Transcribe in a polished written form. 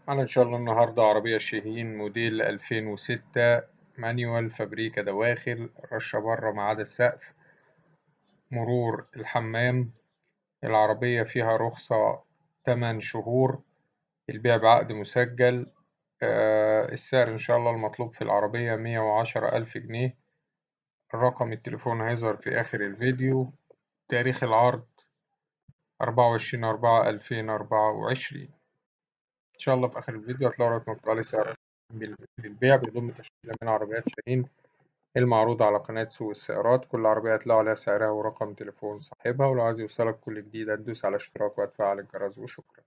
أنا إن شاء الله النهاردة عربية شاهين موديل 2006 مانيوال فابريكا دواخل رشة بره ما عدا السقف مرور الحمام. العربية فيها رخصة 8 شهور. البيع بعقد مسجل. السعر إن شاء الله المطلوب في العربية 110,000 جنيه. رقم التليفون هيظهر في آخر الفيديو. تاريخ العرض 24/4/2024. إن شاء الله في آخر الفيديو هتلاقوا رقم مكتوب عليه سعر للبيع بيضم تشكيلة من عربيات شاهين المعروضة على قناة سوق السيارات. كل عربية هتلاقوا عليها سعرها ورقم تليفون صاحبها، ولو عايز يوصلك كل جديد هتدوس على اشتراك وهتفعل الجرس وشكرا.